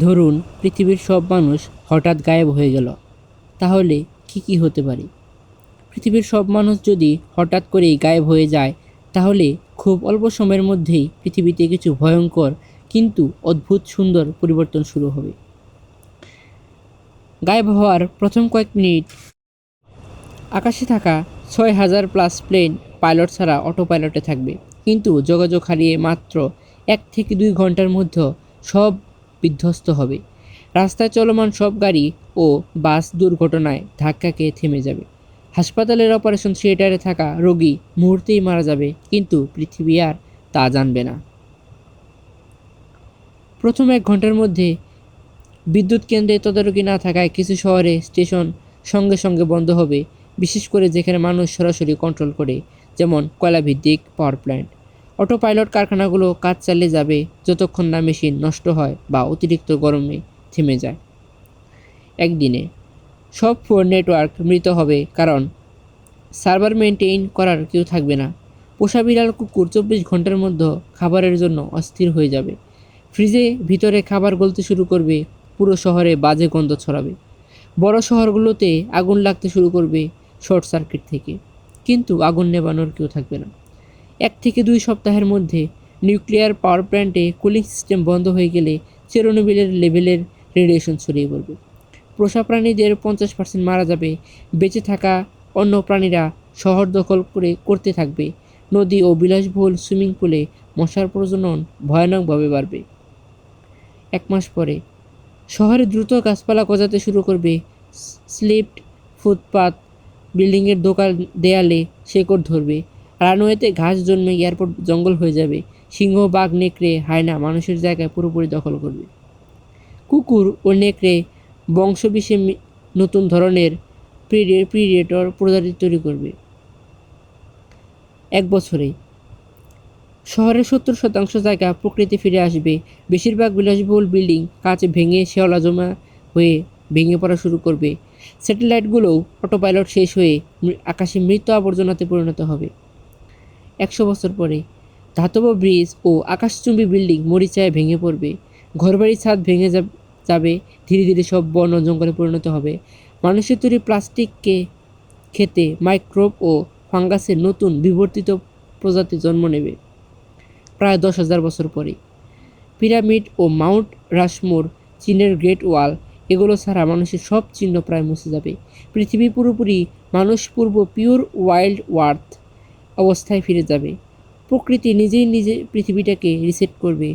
ধরুন পৃথিবীর সব মানুষ হঠাৎ গায়েব হয়ে গেল, তাহলে কি হতে পারে? পৃথিবীর সব মানুষ যদি হঠাৎ করেই গায়েব হয়ে যায়, তাহলে খুব অল্প সময়ের মধ্যেই পৃথিবীতে কিছু ভয়ঙ্কর কিন্তু অদ্ভুত সুন্দর পরিবর্তন শুরু হবে। গায়েব হওয়ার প্রথম কয়েক মিনিট আকাশে থাকা ৬,০০০+ প্লেন পাইলট ছাড়া অটো পাইলটে থাকবে, কিন্তু যোগাযোগ হারিয়ে মাত্র ১ থেকে ২ ঘন্টার মধ্যে সব বিধ্বস্ত হবে। রাস্তায় চলমান সব গাড়ি ও বাস দুর্ঘটনায় ধাক্কা খেয়ে থেমে যাবে। হাসপাতালের অপারেশন থিয়েটারে থাকা রোগী মুহূর্তেই মারা যাবে, কিন্তু পৃথিবী আর তা জানবে না। প্রথম ১ ঘন্টার মধ্যে বিদ্যুৎ কেন্দ্রে তদারকি না থাকায় কিছু শহরে স্টেশন সঙ্গে সঙ্গে বন্ধ হবে, বিশেষ করে যেখানে মানুষ সরাসরি কন্ট্রোল করে, যেমন কয়লাভিত্তিক পাওয়ার প্ল্যান্ট। অটো পাইলট কারখানাগুলো কাজ চালিয়ে যাবে যতক্ষণ না মেশিন নষ্ট হয় বা অতিরিক্ত গরমে থেমে যায়। একদিনে সব ফোন নেটওয়ার্ক মৃত হবে, কারণ সার্ভার মেনটেইন করার কেউ থাকবে না। পোষা বিড়াল কুকুর ২৪ ঘন্টার মধ্যে খাবারের জন্য অস্থির হয়ে যাবে। ফ্রিজে ভিতরে খাবার গলতে শুরু করবে, পুরো শহরে বাজে গন্ধ ছড়াবে। বড় শহরগুলোতে আগুন লাগতে শুরু করবে শর্ট সার্কিট থেকে, কিন্তু আগুন নেভানোর কেউ থাকবে না। ১ থেকে ২ সপ্তাহের মধ্যে নিউক্লিয়ার পাওয়ার প্ল্যান্টে কুলিং সিস্টেম বন্ধ হয়ে গেলে চেরনোবিলের লেভেলের রেডিয়েশন ছড়িয়ে পড়বে। পোষা প্রাণীদের ৫০% মারা যাবে। বেঁচে থাকা অন্য প্রাণীরা শহর দখল করতে থাকবে। নদী ও বিলাসবহুল সুইমিং পুলে মশার প্রজনন ভয়ানকভাবে বাড়বে। ১ মাস পরে শহরে দ্রুত গাছপালা গজাতে শুরু করবে। স্লিপড ফুটপাত, বিল্ডিংয়ের দোকান দেয়ালে শেকড় ধরবে। রানওয়েতে ঘাস জন্মে এয়ারপোর্ট জঙ্গল হয়ে যাবে। সিংহ, বাঘ, নেকড়ে, হায়না মানুষের জায়গায় পুরোপুরি দখল করবে। কুকুর ও নেকড়ে বংশবিষে নতুন ধরনের প্রিডেটর প্রজাতি তৈরি করবে। ১ বছরে শহরের ৭০% জায়গা প্রকৃতি ফিরে আসবে। বেশিরভাগ বিলাসবহুল বিল্ডিং কাঁচ ভেঙে শেওলা জমা হয়ে ভেঙে পড়া শুরু করবে। স্যাটেলাইটগুলোও অটোপাইলট শেষ হয়ে আকাশে মৃত আবর্জনাতে পরিণত হবে। ১০০ বছর পরে ধাতব ব্রিজ ও আকাশচুম্বী বিল্ডিং মরিচায় ভেঙে পড়বে। ঘরবাড়ির ছাদ ভেঙে যাবে। ধীরে ধীরে সব বন ও জঙ্গলে পরিণত হবে। মানুষের তৈরি প্লাস্টিককে খেতে মাইক্রোব ও ফাঙ্গাসের নতুন বিবর্তিত প্রজাতি জন্ম নেবে। প্রায় ১০,০০০ বছর পরে পিরামিড ও মাউন্ট রাশমোর, চীনের গ্রেট ওয়াল, এগুলো ছাড়া মানুষের সব চিহ্ন প্রায় মুছে যাবে। পৃথিবী পুরোপুরি মানুষ পূর্ব পিওর ওয়াইল্ড ওয়ার্থ অবস্থায় ফিরে যাবে। প্রকৃতি নিজে পৃথিবীটাকে রিসেট করবে।